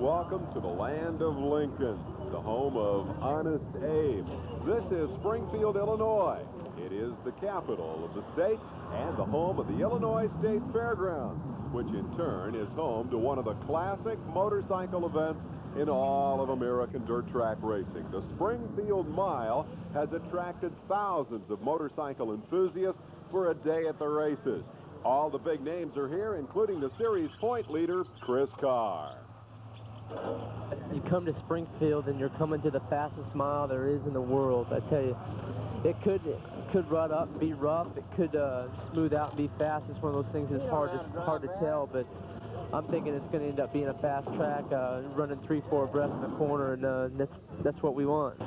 welcome to the land of Lincoln, the home of Honest Abe. This is Springfield, Illinois. It is the capital of the state and the home of the Illinois State Fairgrounds, which in turn is home to one of the classic motorcycle events in all of American dirt track racing. The Springfield Mile has attracted thousands of motorcycle enthusiasts for a day at the races. All the big names are here, including the series point leader, Chris Carr. You come to Springfield and you're coming to the fastest mile there is in the world. I tell you, it could rut up and be rough. It could smooth out and be fast. It's one of those things that's hard to tell, but I'm thinking it's going to end up being a fast track, running 3-4 abreast in the corner, and that's what we want.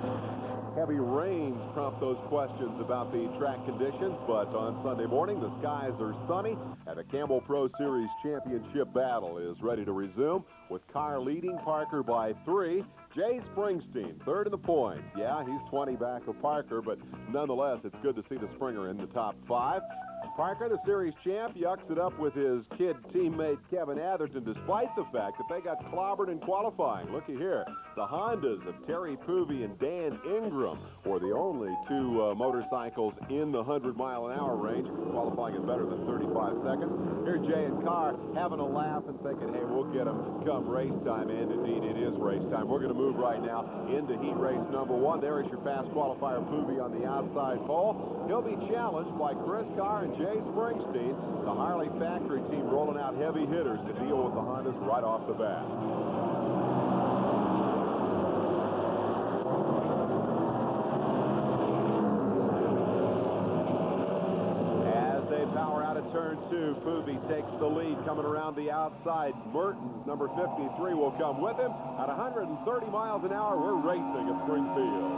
Heavy rains prompt those questions about the track conditions, but on Sunday morning, the skies are sunny, and the Campbell Pro Series championship battle is ready to resume, with Carr leading Parker by 3. Jay Springsteen, third in the points. Yeah, he's 20 back of Parker, but nonetheless, it's good to see the Springer in the top 5. Parker, the series champ, yucks it up with his kid teammate Kevin Atherton, despite the fact that they got clobbered in qualifying. Looky here. The Hondas of Terry Poovey and Dan Ingram were the only two motorcycles in the 100-mile-an-hour range, qualifying at better than 35 seconds. Here Jay and Carr having a laugh and thinking, hey, we'll get them come race time. And indeed, it is race time. We're going to move right now into heat race number 1. There is your fast qualifier, Poovey, on the outside pole. He'll be challenged by Chris Carr and Jay Springsteen. The Harley factory team rolling out heavy hitters to deal with the Hondas right off the bat. As they power out of turn 2, Poovey takes the lead coming around the outside. Mertens, number 53, will come with him. At 130 miles an hour, we're racing at Springfield.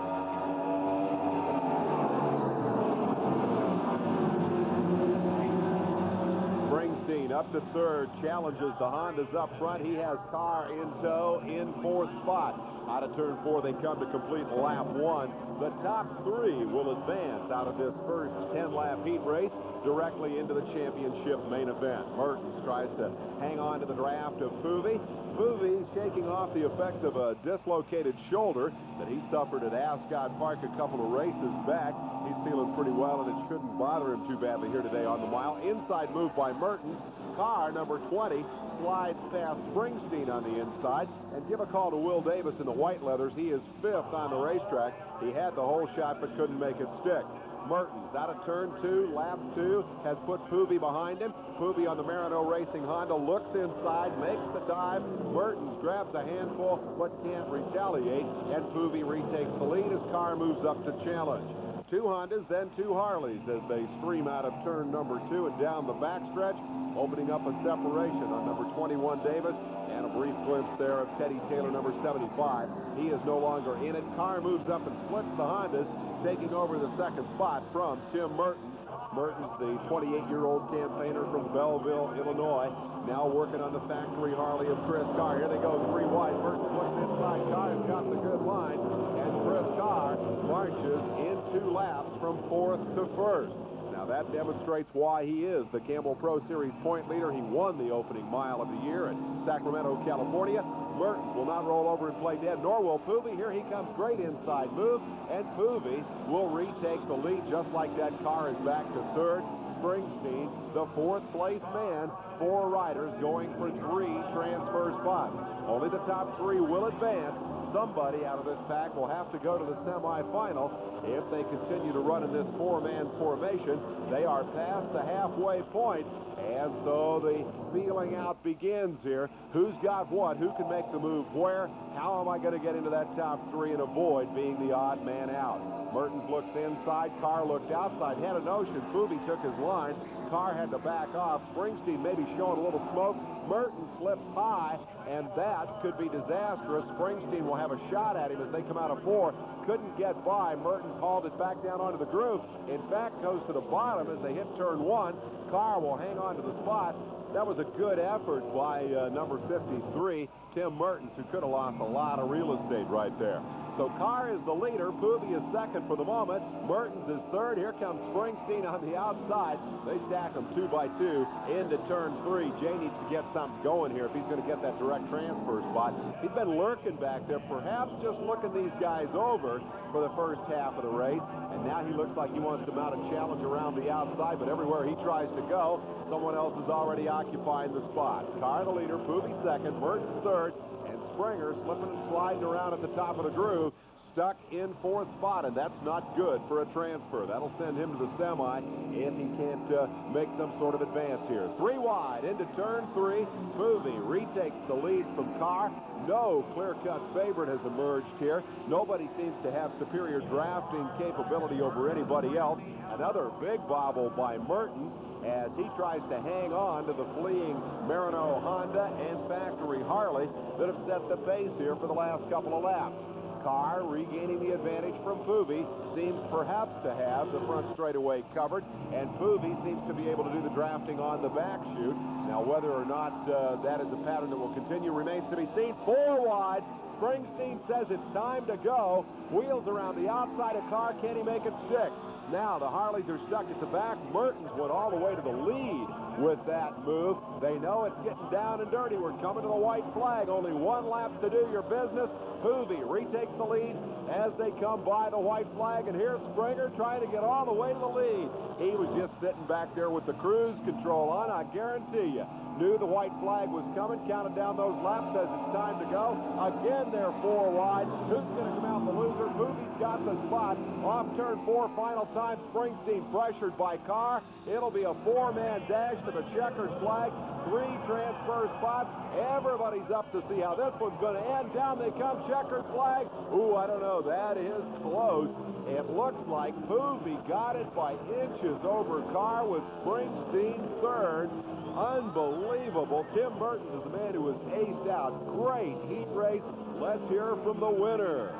Up to third, challenges the Hondas up front. He has Carr in tow in 4th spot. Out of turn 4, they come to complete lap 1. The top 3 will advance out of this first 10-lap heat race directly into the championship main event. Mertens tries to hang on to the draft of Poovey. Poovey shaking off the effects of a dislocated shoulder that he suffered at Ascot Park a couple of races back. He's feeling pretty well, and it shouldn't bother him too badly here today on the mile. Inside move by Mertens. Carr, number 20, slides past Springsteen on the inside. And give a call to Will Davis in the white leathers. He is 5th on the racetrack. He had the whole shot but couldn't make it stick. Mertens out of turn 2, lap 2, has put Poovey behind him. Poovey on the Marino Racing Honda looks inside, makes the dive. Mertens grabs a handful but can't retaliate, and Poovey retakes the lead as Carr moves up to challenge. 2 Hondas, then 2 Harleys as they stream out of turn number 2 and down the backstretch, opening up a separation on number 21 Davis, and a brief glimpse there of Teddy Taylor, number 75. He is no longer in it. Carr moves up and splits the Hondas, taking over the 2nd spot from Tim Mertens. Mertens, the 28-year-old campaigner from Belleville, Illinois, now working on the factory Harley of Chris Carr. Here they go, 3 wide. Mertens looks inside. Carr's got the good line, and Chris Carr marches in 2 laps from 4th to 1st. Now that demonstrates why he is the Campbell Pro Series point leader. He won the opening mile of the year at Sacramento, California. Mertens will not roll over and play dead, nor will Poovey. Here he comes, great inside move, and Poovey will retake the lead just like that. Carr is back to 3rd. Springsteen, the 4th place man. 4 riders going for 3 transfer spots. Only the top 3 will advance. Somebody out of this pack will have to go to the semifinal. If they continue to run in this 4-man formation, they are past the halfway point. And so the feeling out begins here. Who's got what? Who can make the move where? How am I going to get into that top 3 and avoid being the odd man out? Mertens looks inside. Carr looked outside. Had a notion. Poovey took his line. Carr had to back off. Springsteen maybe showing a little smoke. Mertens slips high, and that could be disastrous. Springsteen will have a shot at him as they come out of 4. Couldn't get by. Mertens hauled it back down onto the groove. In fact, goes to the bottom as they hit turn 1. Carr will hang on to the spot. That was a good effort by number 53, Tim Mertens, who could have lost a lot of real estate right there. So Carr is the leader. Poovey is second for the moment. Mertens is third. Here comes Springsteen on the outside. They stack them 2 by 2 into turn 3. Jay needs to get something going here if he's going to get that direct transfer spot. He's been lurking back there, perhaps just looking these guys over for the first half of the race. And now he looks like he wants to mount a challenge around the outside, but everywhere he tries to go, someone else is already occupying the spot. Carr the leader, Poovey second, Mertens third, and Springer slipping and sliding around at the top of the groove, stuck in 4th spot, and that's not good for a transfer. That'll send him to the semi if he can't make some sort of advance here. 3 wide into turn 3. Poovey retakes the lead from Carr. No clear-cut favorite has emerged here. Nobody seems to have superior drafting capability over anybody else. Another big bobble by Mertens as he tries to hang on to the fleeing Marino Honda and factory Harley that have set the pace here for the last couple of laps. Carr regaining the advantage from Poovey, seems perhaps to have the front straightaway covered, and Poovey seems to be able to do the drafting on the back chute. Now, whether or not that is a pattern that will continue remains to be seen. 4 wide. Springsteen says it's time to go. Wheels around the outside of Carr. Can he make it stick? Now the Harleys are stuck at the back. Mertens went all the way to the lead with that move. They know it's getting down and dirty. We're coming to the white flag. Only 1 lap to do your business. Poovey retakes the lead as they come by the white flag. And here's Springer trying to get all the way to the lead. He was just sitting back there with the cruise control on. I guarantee you, knew the white flag was coming, counted down those laps, says it's time to go. Again, they're 4 wide. Who's going to come out the loser? Poovey's got the spot. Off turn 4, final time. Springsteen pressured by Carr. It'll be a 4-man dash to the checkered flag. 3 transfer spots. Everybody's up to see how this one's going to end. Down they come, checkered flag. Ooh, I don't know. That is close. It looks like Poovey got it by inches over Carr with Springsteen third. Unbelievable. Tim Mertens is the man who was aced out. Great heat race. Let's hear from the winner.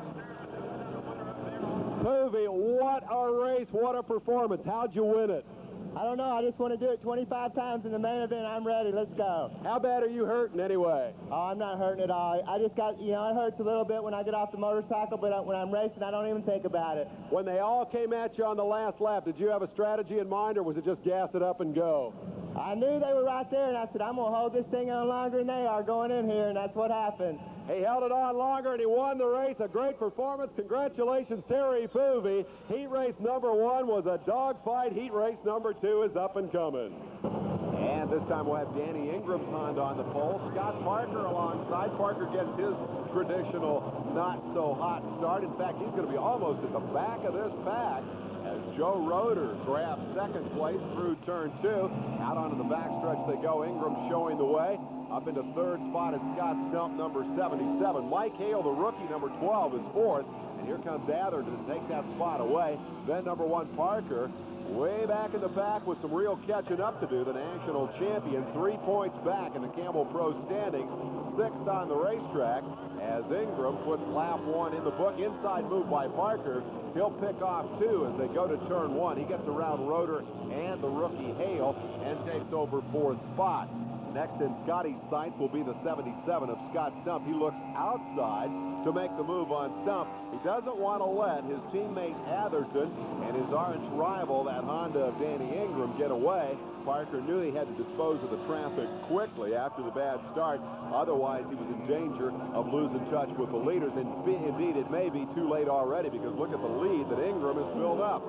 Poovey, what a race, what a performance. How'd you win it? I don't know. I just want to do it 25 times in the main event. I'm ready. Let's go. How bad are you hurting anyway? Oh, I'm not hurting at all. I just got, it hurts a little bit when I get off the motorcycle, but when I'm racing, I don't even think about it. When they all came at you on the last lap, did you have a strategy in mind, or was it just gas it up and go? I knew they were right there, and I said, I'm going to hold this thing on longer than they are going in here, and that's what happened. He held it on longer, and he won the race. A great performance. Congratulations, Terry Poovey. Heat race number 1 was a dogfight. Heat race number 2 is up and coming. And this time we'll have Danny Ingram's Honda on the pole. Scott Parker alongside. Parker gets his traditional not-so-hot start. In fact, he's going to be almost at the back of this pack as Joe Roeder grabs second place through turn 2. Out onto the backstretch they go. Ingram showing the way. Up into third spot is Scott Stump, number 77. Mike Hale, the rookie, number 12, is fourth. And here comes Atherton to take that spot away. Then number 1, Parker, way back in the back with some real catching up to do. The national champion, 3 points back in the Campbell Pro standings, 6th on the racetrack. As Ingram puts lap 1 in the book. Inside move by Parker. He'll pick off 2 as they go to turn 1. He gets around Roeder and the rookie Hale and takes over 4th spot. Next in Scotty's sights will be the 77 of Scott Stump. He looks outside to make the move on Stump. He doesn't want to let his teammate Atherton and his arch rival, that Honda of Danny Ingram, get away. Parker knew he had to dispose of the traffic quickly after the bad start. Otherwise, he was in danger of losing touch with the leaders. And indeed, it may be too late already, because look at the lead that Ingram has filled up.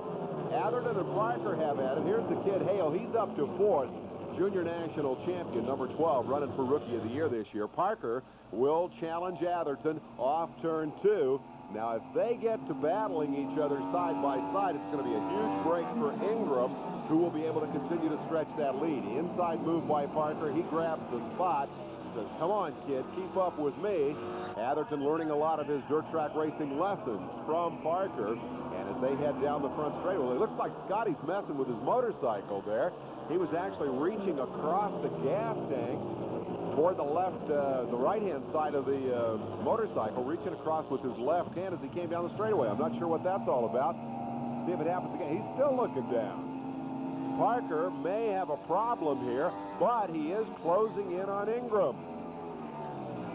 Atherton and Parker have at it. Here's the kid Hale. He's up to 4th. Junior national champion, number 12, running for Rookie of the Year this year. Parker will challenge Atherton off turn 2. Now, if they get to battling each other side by side, it's going to be a huge break for Ingram, who will be able to continue to stretch that lead. Inside move by Parker. He grabs the spot. Says, come on, kid, keep up with me. Atherton learning a lot of his dirt track racing lessons from Parker. And as they head down the front straightaway, it looks like Scotty's messing with his motorcycle there. He was actually reaching across the gas tank toward the left, the right-hand side of the motorcycle, reaching across with his left hand as he came down the straightaway. I'm not sure what that's all about. See if it happens again. He's still looking down. Parker may have a problem here, but he is closing in on Ingram.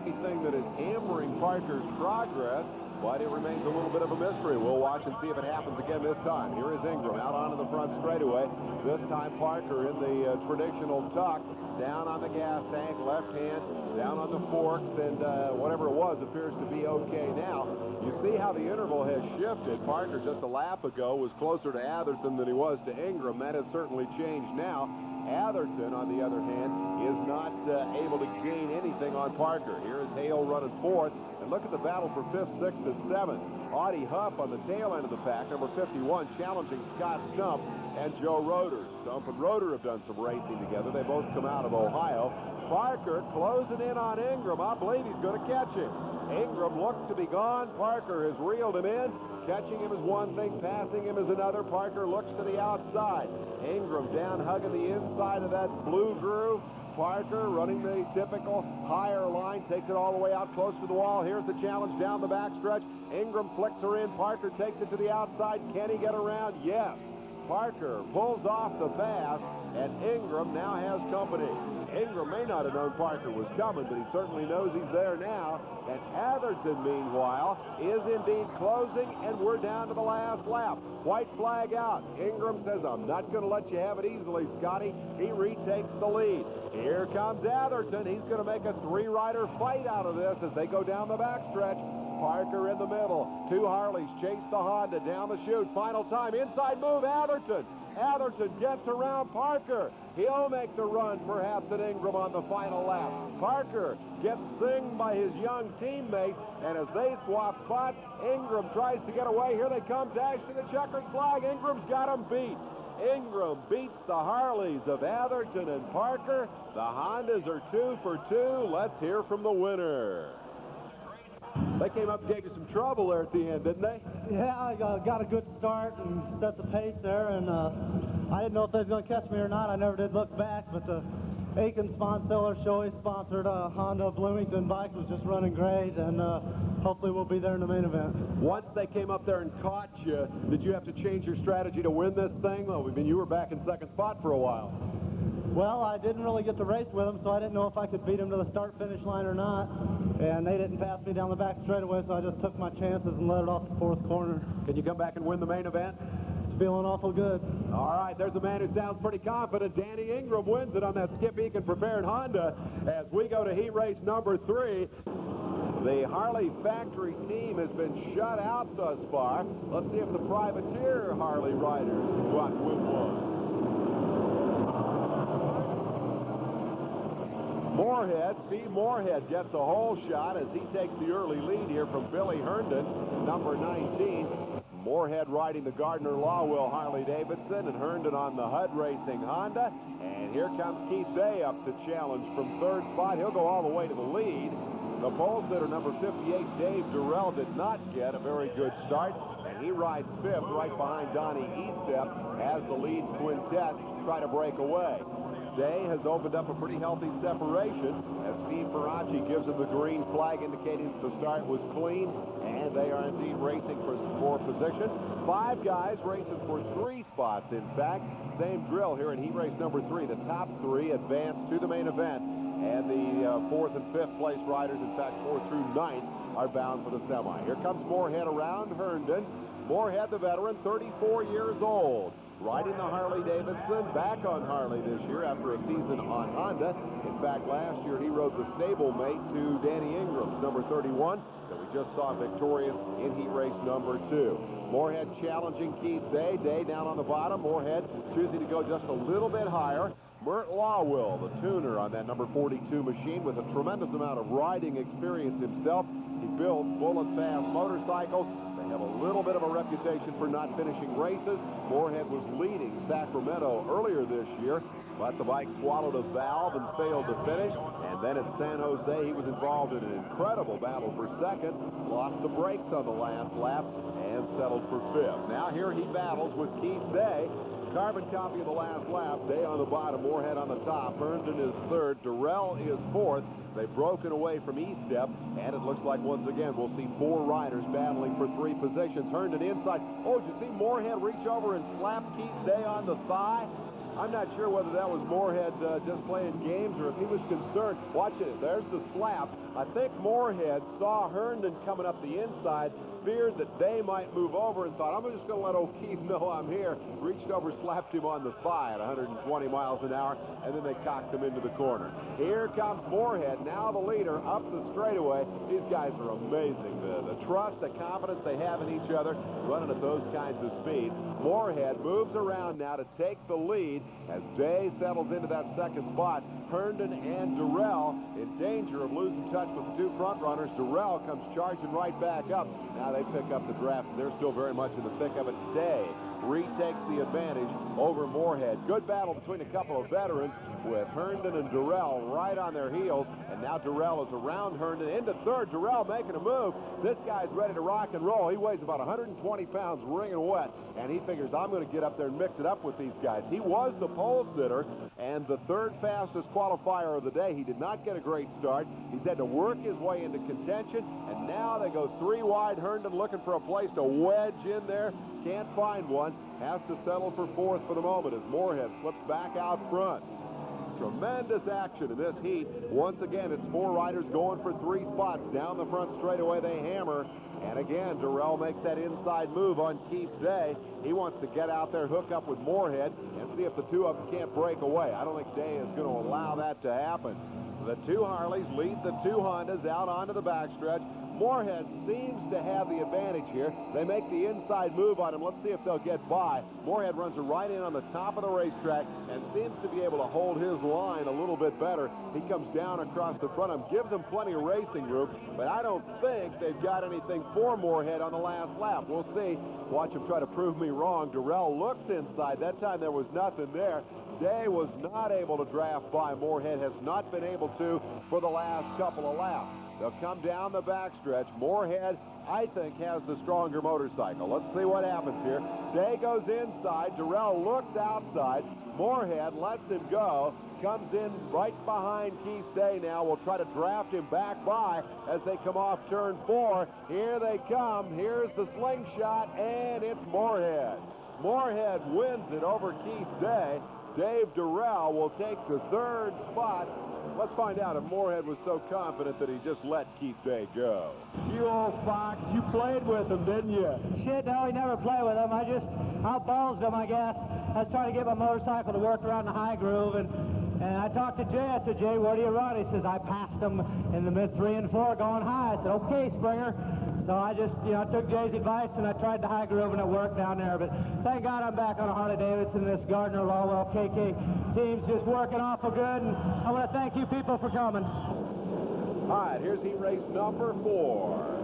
The thing that is hammering Parker's progress but it remains a little bit of a mystery. We'll watch and see if it happens again this time. Here is Ingram out onto the front straightaway. This time Parker in the traditional tuck, down on the gas tank, left hand, down on the forks, and whatever it was appears to be okay now. You see how the interval has shifted. Parker just a lap ago was closer to Atherton than he was to Ingram. That has certainly changed now. Atherton, on the other hand, is not able to gain anything on Parker. Here is Hale running fourth. And look at the battle for fifth, sixth, and seventh. Audie Huff on the tail end of the pack, number 51, challenging Scott Stump and Joe Roeder. Stump and Roeder have done some racing together. They both come out of Ohio. Parker closing in on Ingram. I believe he's going to catch him. Ingram looked to be gone. Parker has reeled him in. Catching him is one thing, passing him is another. Parker looks to the outside. Ingram down hugging the inside of that blue groove. Parker running the typical higher line, takes it all the way out close to the wall. Here's the challenge down the backstretch. Ingram flicks her in. Parker takes it to the outside. Can he get around? Yes. Parker pulls off the pass, and Ingram now has company. Ingram may not have known Parker was coming, but he certainly knows he's there now. And Atherton, meanwhile, is indeed closing, and we're down to the last lap. White flag out. Ingram says, I'm not going to let you have it easily, Scotty. He retakes the lead. Here comes Atherton. He's going to make a three-rider fight out of this as they go down the backstretch. Parker in the middle. Two Harleys chase the Honda down the chute. Final time. Inside move, Atherton. Atherton gets around Parker. He'll make the run, perhaps, at Ingram on the final lap. Parker gets singed by his young teammate, and as they swap spots, Ingram tries to get away. Here they come, dash to the checkered flag. Ingram's got him beat. Ingram beats the Harleys of Atherton and Parker. The Hondas are 2 for 2. Let's hear from the winner. They came up and gave you some trouble there at the end, didn't they? Yeah, I got a good start and set the pace there, and I didn't know if they was going to catch me or not. I never did look back, but the Aiken Sponsiller Shoei sponsored Honda Bloomington bike was just running great, and hopefully we'll be there in the main event. Once they came up there and caught you, did you have to change your strategy to win this thing? Well, I mean, you were back in second spot for a while. Well, I didn't really get to race with them, so I didn't know if I could beat them to the start-finish line or not. And they didn't pass me down the back straightaway, so I just took my chances and let it off the fourth corner. Can you come back and win the main event? It's feeling awful good. All right, there's a man who sounds pretty confident. Danny Ingram wins it on that Skip Eakin prepared Honda as we go to heat race number 3. The Harley factory team has been shut out thus far. Let's see if the privateer Harley riders can go out and win one. Steve Moorhead gets a hole shot as he takes the early lead here from Billy Herndon, number 19. Moorhead riding the Gardner Lawwell Harley-Davidson, and Herndon on the HUD Racing Honda. And here comes Keith Day up to challenge from third spot. He'll go all the way to the lead. The pole sitter, number 58, Dave Durrell, did not get a very good start, and he rides fifth right behind Donnie Estep as the lead quintet try to break away. Day has opened up a pretty healthy separation as Steve Ferracci gives him the green flag indicating that the start was clean, and they are indeed racing for position. 5 guys racing for 3 spots, in fact. Same drill here in heat race number 3. The top 3 advance to the main event, and the 4th and 5th place riders, in fact 4th through 9th, are bound for the semi. Here comes Moorhead around Herndon. Moorhead, the veteran, 34 years old. Riding the Harley-Davidson, back on Harley this year after a season on Honda. In fact, last year he rode the stablemate to Danny Ingram's number 31 that we just saw victorious in heat race number 2. Moorhead challenging Keith Day. Day down on the bottom. Moorhead choosing to go just a little bit higher. Mert Lawwell, the tuner on that number 42 machine with a tremendous amount of riding experience himself. He builds bullet-fast motorcycles. They have a little bit of a reputation for not finishing races. Moorhead was leading Sacramento earlier this year, but the bike swallowed a valve and failed to finish. And then at San Jose, he was involved in an incredible battle for second, lost the brakes on the last lap, and settled for 5th. Now here he battles with Keith Day. Carbon copy of the last lap. Day on the bottom, Moorhead on the top. Herndon is 3rd. Durrell is 4th. They've broken away from Estep, and it looks like once again we'll see 4 riders battling for 3 positions. Herndon inside. Oh, did you see Moorhead reach over and slap Keith Day on the thigh? I'm not sure whether that was Moorhead just playing games or if he was concerned. Watch it. There's the slap. I think Moorhead saw Herndon coming up the inside, feared that Day might move over and thought, I'm just going to let O'Keefe know I'm here. Reached over, slapped him on the thigh at 120 miles an hour, and then they cocked him into the corner. Here comes Moorhead, now the leader, up the straightaway. These guys are amazing. The trust, the confidence they have in each other, running at those kinds of speeds. Moorhead moves around now to take the lead as Day settles into that second spot. Herndon and Durrell in danger of losing touch with the two front runners. Durrell comes charging right back up. Now they pick up the draft, and they're still very much in the thick of it. Day retakes the advantage over Moorhead. Good battle between a couple of veterans with Herndon and Durrell right on their heels. And now Durrell is around Herndon into third. Durrell making a move. This guy's ready to rock and roll. He weighs about 120 pounds wringing wet, and he figures, I'm going to get up there and mix it up with these guys. He was the pole sitter and the third fastest qualifier of the day. He did not get a great start. He's had to work his way into contention, and now they go three wide. Herndon looking for a place to wedge in there. Can't find one. Has to settle for fourth for the moment as Moorhead slips back out front. Tremendous action in this heat. Once again, it's four riders going for three spots. Down the front straightaway, they hammer. And again, Durrell makes that inside move on Keith Day. He wants to get out there, hook up with Moorhead, and see if the two of them can't break away. I don't think Day is going to allow that to happen. The two Harleys lead the two Hondas out onto the backstretch. Moorhead seems to have the advantage here. They make the inside move on him. Let's see if they'll get by. Moorhead runs her right in on the top of the racetrack and seems to be able to hold his line a little bit better. He comes down across the front of him, gives him plenty of racing room, but I don't think they've got anything for Moorhead on the last lap. We'll see. Watch him try to prove me wrong. Durrell looks inside. That time there was nothing there. Day was not able to draft by. Moorhead has not been able to for the last couple of laps. They'll come down the backstretch. Moorhead, I think, has the stronger motorcycle. Let's see what happens here. Day goes inside. Durrell looks outside. Moorhead lets him go. Comes in right behind Keith Day now. We'll try to draft him back by as they come off turn 4. Here they come. Here's the slingshot, and it's Moorhead. Moorhead wins it over Keith Day. Dave Durrell will take the third spot. Let's find out if Moorhead was so confident that he just let Keith Day go. You old fox, you played with him, didn't you? Shit, no, he never played with him. I just outballsed him, I guess. I was trying to get my motorcycle to work around the high groove, and I talked to Jay. I said, Jay, where do you run? He says, I passed him in the mid 3 and 4 going high. I said, okay, Springer. So I just, took Jay's advice, and I tried the high groove, and it worked down there. But thank God I'm back on a Harley-Davidson. This Gardner Lawwell KK team's just working awful good, and I want to thank you people for coming. All right, here's heat race number 4.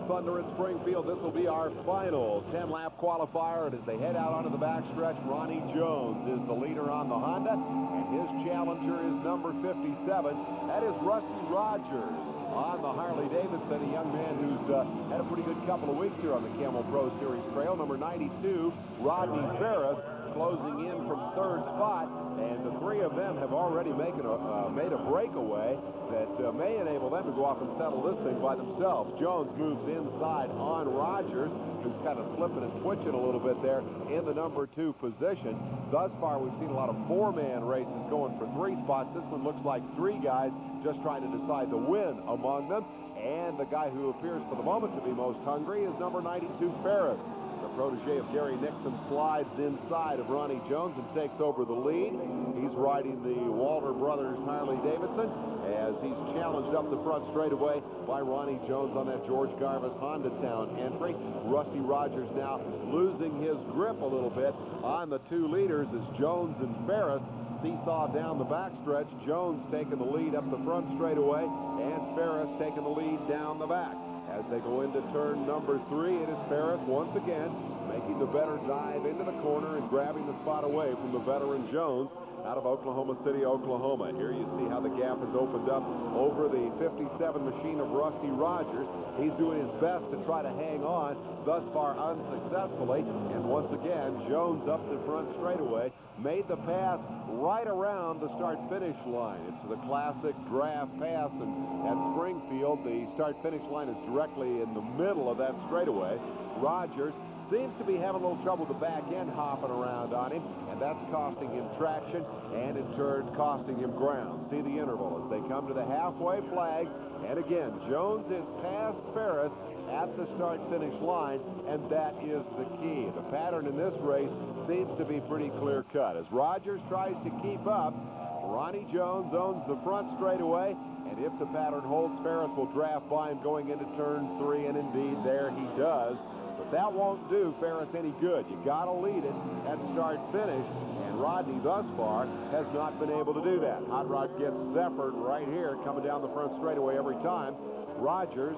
Thunder at Springfield. This will be our final 10-lap qualifier, and as they head out onto the backstretch, Ronnie Jones is the leader on the Honda, and his challenger is number 57. That is Rusty Rogers on the Harley-Davidson, a young man who's had a pretty good couple of weeks here on the Camel Pro Series trail. Number 92, Rodney Ferris, closing in from third spot, and the three of them have already made a breakaway that may enable them to go off and settle this thing by themselves. Jones moves inside on Rogers, who's kind of slipping and twitching a little bit there in the number 2 position. Thus far, we've seen a lot of 4-man races going for 3 spots. This one looks like 3 guys just trying to decide the win among them. And the guy who appears for the moment to be most hungry is number 92, Ferris. The protege of Gary Nixon slides inside of Ronnie Jones and takes over the lead. He's riding the Walter Brothers Harley-Davidson as he's challenged up the front straightaway by Ronnie Jones on that George Garvis Honda Town entry. Rusty Rogers now losing his grip a little bit on the 2 leaders as Jones and Ferris seesaw down the backstretch. Jones taking the lead up the front straightaway, and Ferris taking the lead down the back. As they go into turn number 3, it is Ferris once again making the better dive into the corner and grabbing the spot away from the veteran Jones out of Oklahoma City, Oklahoma. Here you see how the gap has opened up over the 57 machine of Rusty Rogers. He's doing his best to try to hang on, thus far unsuccessfully. And once again, Jones up the front straightaway, made the pass right around the start-finish line. It's the classic draft pass, and at Springfield, the start-finish line is directly in the middle of that straightaway. Rogers seems to be having a little trouble with the back end hopping around on him, and that's costing him traction and in turn costing him ground. See the interval as they come to the halfway flag, and again, Jones is past Ferris at the start-finish line, and that is the key. The pattern in this race seems to be pretty clear-cut. As Rogers tries to keep up, Ronnie Jones owns the front straightaway, and if the pattern holds, Ferris will draft by him going into turn 3, and indeed there he does. But that won't do Ferris any good. You got to lead it at start-finish, and Rodney thus far has not been able to do that. Hot Rod gets Zephyr right here, coming down the front straightaway every time. Rogers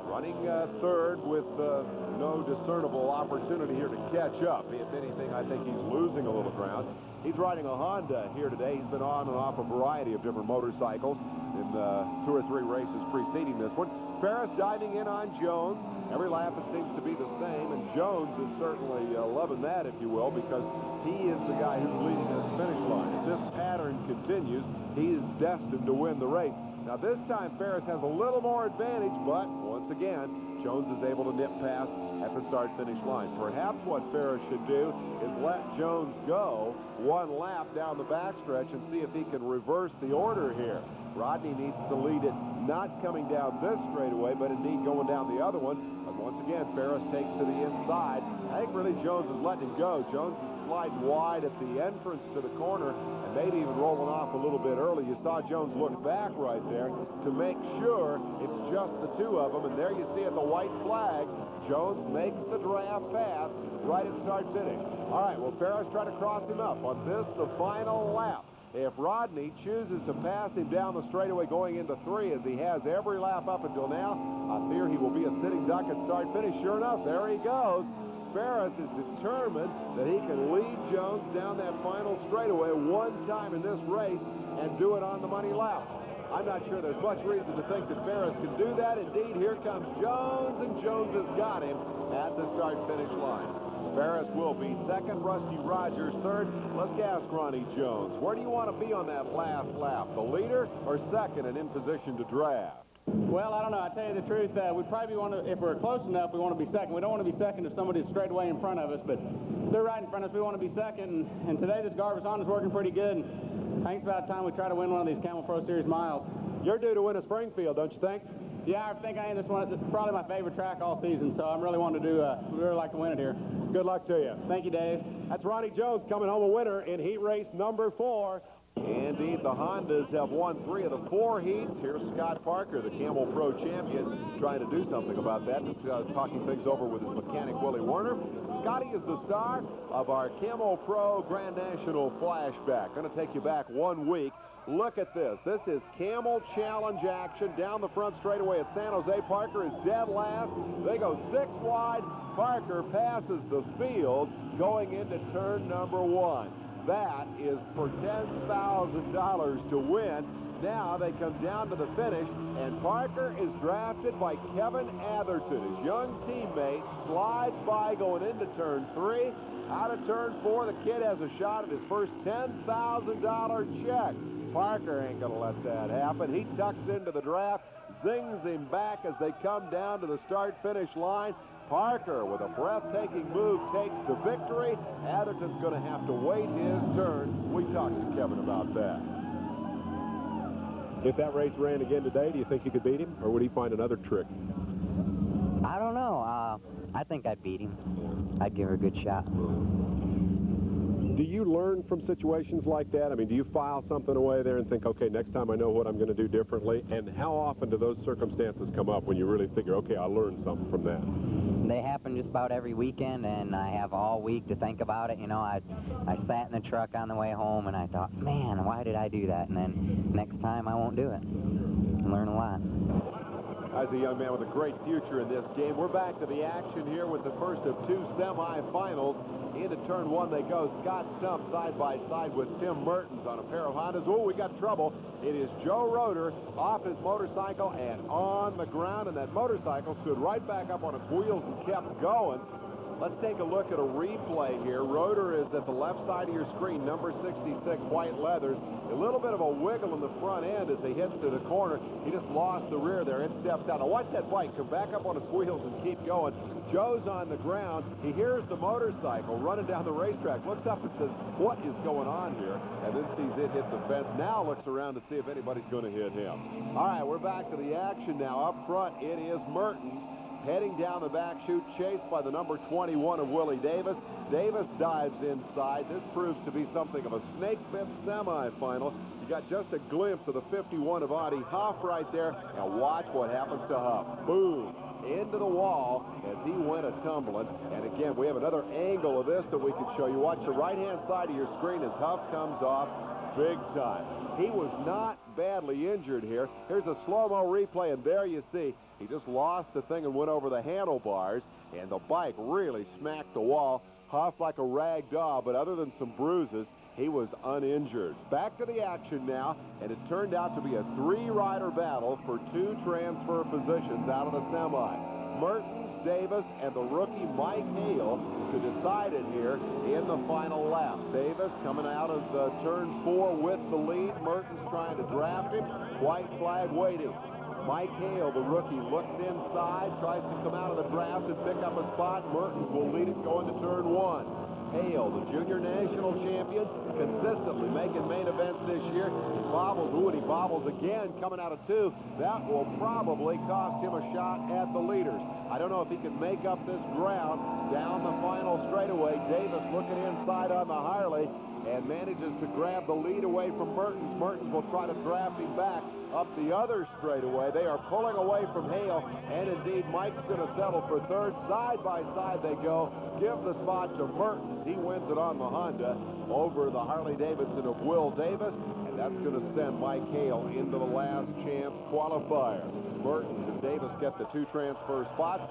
running third with no discernible opportunity here to catch up. If anything, I think he's losing a little ground. He's riding a Honda here today. He's been on and off a variety of different motorcycles in 2 or 3 races preceding this one. Ferris diving in on Jones. Every lap it seems to be the same, and Jones is certainly loving that, if you will, because he is the guy who's leading at the finish line. If this pattern continues, he's destined to win the race. Now this time Ferris has a little more advantage, but once again, Jones is able to nip past at the start-finish line. Perhaps what Ferris should do is let Jones go 1 lap down the backstretch and see if he can reverse the order here. Rodney needs to lead it, not coming down this straightaway, but indeed going down the other one. But once again, Ferris takes to the inside. I think really Jones is letting him go. Jones is sliding wide at the entrance to the corner and maybe even rolling off a little bit early. You saw Jones look back right there to make sure it's just the 2 of them. And there you see at the white flag, Jones makes the draft pass right at start-finish. All right, well, Ferris tried to cross him up on this, the final lap. If Rodney chooses to pass him down the straightaway going into 3, as he has every lap up until now, I fear he will be a sitting duck at start-finish. Sure enough, there he goes. Ferris is determined that he can lead Jones down that final straightaway 1 time in this race and do it on the money lap. I'm not sure there's much reason to think that Ferris can do that. Indeed, here comes Jones, and Jones has got him at the start-finish line. Ferris will be second, Rusty Rogers third. Let's ask Ronnie Jones, where do you want to be on that last lap, the leader or second and in position to draft? Well, I don't know. I tell you the truth, we probably want to, if we're close enough, we want to be second. We don't want to be second if somebody's straight away in front of us, but they're right in front of us. We want to be second, and today this garbage on is working pretty good. I think it's about time we try to win one of these Camel Pro Series miles. You're due to win a Springfield, don't you think? Yeah, I think I am. This is probably my favorite track all season, so I'm really wanting to do, really like to win it here. Good luck to you. Thank you, Dave. That's Ronnie Jones coming home a winner in heat race number 4. Indeed, the Hondas have won 3 of the 4 heats. Here's Scott Parker, the Camel Pro champion, trying to do something about that, just talking things over with his mechanic, Willie Werner. Scotty is the star of our Camel Pro Grand National Flashback. Going to take you back 1 week. Look at this. This is Camel Challenge action down the front straightaway at San Jose. Parker is dead last. They go 6 wide. Parker passes the field going into turn number 1. That is for $10,000 to win. Now they come down to the finish, and Parker is drafted by Kevin Atherton. His young teammate slides by going into turn 3. Out of turn 4, the kid has a shot at his first $10,000 check. Parker ain't going to let that happen. He tucks into the draft, zings him back as they come down to the start-finish line. Parker, with a breathtaking move, takes the victory. Atherton's going to have to wait his turn. We talked to Kevin about that. If that race ran again today, do you think you could beat him, or would he find another trick? I don't know. I think I'd beat him. I'd give her a good shot. Do you learn from situations like that? I mean, do you file something away there and think, okay, next time I know what I'm going to do differently? And how often do those circumstances come up when you really figure, okay, I learned something from that? They happen just about every weekend, and I have all week to think about it. You know, I sat in the truck on the way home, and I thought, man, why did I do that? And then next time I won't do it. Learn a lot. As a young man with a great future in this game. We're back to the action here with the first of two semifinals. Into turn one they go. Scott Stump side by side with Tim Mertens on a pair of Hondas. Oh, we got trouble. It is Joe Roeder off his motorcycle and on the ground, and that motorcycle stood right back up on its wheels and kept going. Let's take a look at a replay here. Roeder is at the left side of your screen, number 66, white leathers. A little bit of a wiggle in the front end as he hits to the corner. He just lost the rear there. It steps out. Now watch that bike come back up on its wheels and keep going. Joe's on the ground. He hears the motorcycle running down the racetrack, looks up and says, what is going on here? And then sees it hit the fence. Now looks around to see if anybody's going to hit him. All right, we're back to the action now. Up front, it is Mertens. Heading down the back chute, chased by the number 21 of Willie Davis. Davis dives inside. This proves to be something of a snake-bit semifinal. You got just a glimpse of the 51 of Audie Huff right there, and watch what happens to Huff. Boom! Into the wall as he went a-tumbling. And again, we have another angle of this that we can show you. Watch the right-hand side of your screen as Huff comes off big time. He was not badly injured here. Here's a slow-mo replay, and there you see he just lost the thing and went over the handlebars, and the bike really smacked the wall. Huff like a rag doll, but other than some bruises, he was uninjured. Back to the action now, and it turned out to be a three-rider battle for two transfer positions out of the semi. Mertens, Davis, and the rookie Mike Hale to decide it here in the final lap. Davis coming out of turn 4 with the lead. Mertens trying to draft him. White flag waiting. Mike Hale, the rookie, looks inside, tries to come out of the draft and pick up a spot. Mertens will lead it going to turn 1. Hale, the junior national champions, consistently making main events this year. He bobbles, ooh, and he bobbles again coming out of 2. That will probably cost him a shot at the leaders. I don't know if he can make up this ground down the final straightaway. Davis looking inside on the Harley and manages to grab the lead away from Mertens. Mertens will try to draft him back up the other straightaway. They are pulling away from Hale, and indeed Mike's going to settle for third. Side by side they go. Give the spot to Mertens. He wins it on the Honda over the Harley-Davidson of Will Davis, and that's going to send Mike Hale into the last chance qualifier. Mertens and Davis get the two transfer spots.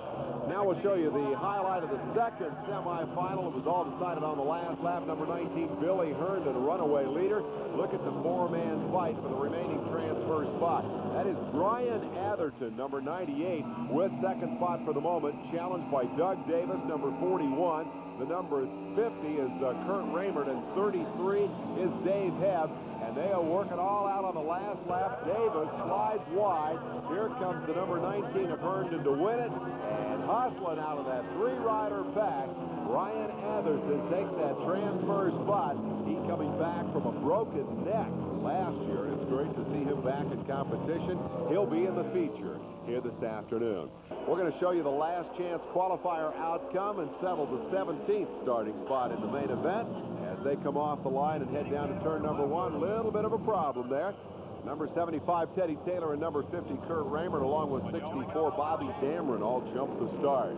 Now we'll show you the highlight of the second semifinal. It was all decided on the last lap. Number 19, Billy Herndon, a runaway leader. Look at the four-man fight for the remaining transfer spot. That is Brian Atherton, number 98, with second spot for the moment, challenged by Doug Davis, number 41. The number 50 is Kurt Raymond, and 33 is Dave Hebb. And they are working all out on the last lap. Davis slides wide. Here comes the number 19 of Herndon to win it. And hustling out of that three-rider pack, Brian Atherton takes that transfer spot. He coming back from a broken neck last year. It's great to see him back in competition. He'll be in the feature here this afternoon. We're going to show you the last chance qualifier outcome and settle the 17th starting spot in the main event as they come off the line and head down to turn number 1. A little bit of a problem there. Number 75, Teddy Taylor, and number 50, Kurt Raymond, along with 64, Bobby Dameron, all jump the start.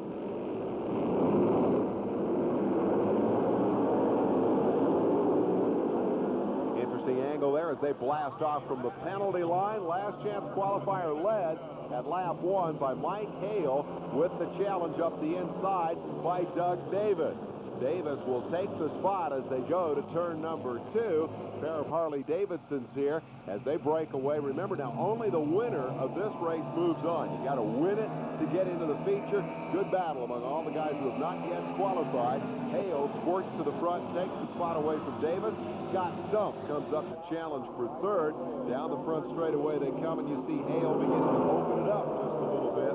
Interesting angle there as they blast off from the penalty line. Last chance qualifier led at lap 1 by Mike Hale, with the challenge up the inside by Doug Davis. Davis will take the spot as they go to turn number 2. A pair of Harley-Davidsons here as they break away. Remember now, only the winner of this race moves on. You got to win it to get into the feature. Good battle among all the guys who have not yet qualified. Hale squirts to the front, takes the spot away from Davis. Scott Stump comes up to challenge for third. Down the front straightaway they come, and you see Hale beginning to open it up just a little bit.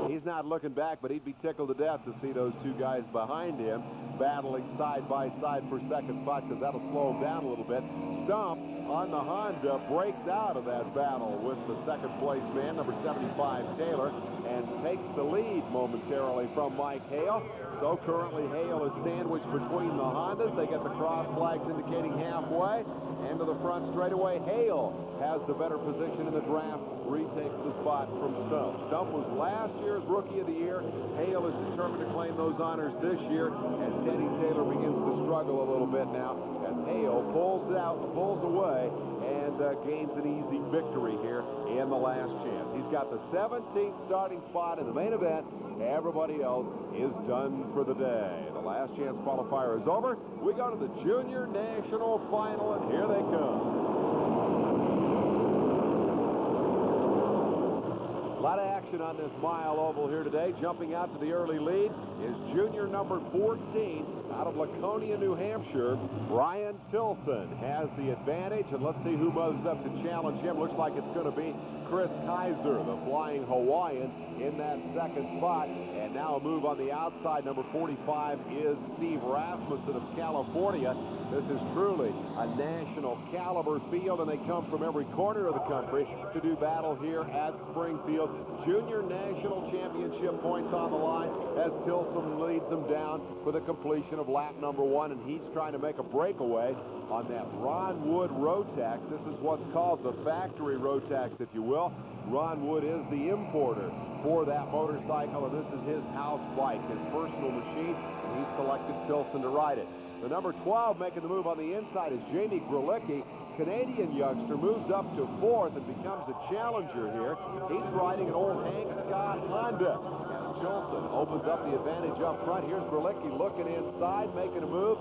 He's not looking back, but he'd be tickled to death to see those two guys behind him battling side by side for second spot, because that'll slow him down a little bit. Stump on the Honda breaks out of that battle with the second place man, number 75, Taylor, and takes the lead momentarily from Mike Hale. So currently Hale is sandwiched between the Hondas. They get the cross flags indicating halfway. And to the front straightaway, Hale has the better position in the draft, retakes the spot from Stump. Stump was last year's Rookie of the Year. Hale is determined to claim those honors this year, and Teddy Taylor begins to struggle a little bit now as Hale pulls away, and gains an easy victory here in the last chance. He's got the 17th starting spot in the main event. Everybody else is done for the day. The last chance qualifier is over. We go to the Junior National Final, and here they come. A lot of action on this mile oval here today. Jumping out to the early lead is junior number 14 out of Laconia, New Hampshire. Brian Tilson has the advantage, and let's see who moves up to challenge him. Looks like it's going to be Chris Kaiser, the flying Hawaiian, in that second spot. And now a move on the outside. Number 45 is Steve Rasmussen of California. This is truly a national caliber field, and they come from every corner of the country to do battle here at Springfield. Junior National Championship points on the line as Tilson leads them down for the completion of lap number 1, and he's trying to make a breakaway on that Ron Wood Rotax. This is what's called the factory Rotax, if you will. Ron Wood is the importer for that motorcycle, and this is his house bike, his personal machine, and he selected Tilson to ride it. The number 12 making the move on the inside is Jamie Grelicki. Canadian youngster moves up to 4th and becomes a challenger here. He's riding an old Hank Scott Honda. As Tilson opens up the advantage up front, here's Grelicki looking inside, making a move.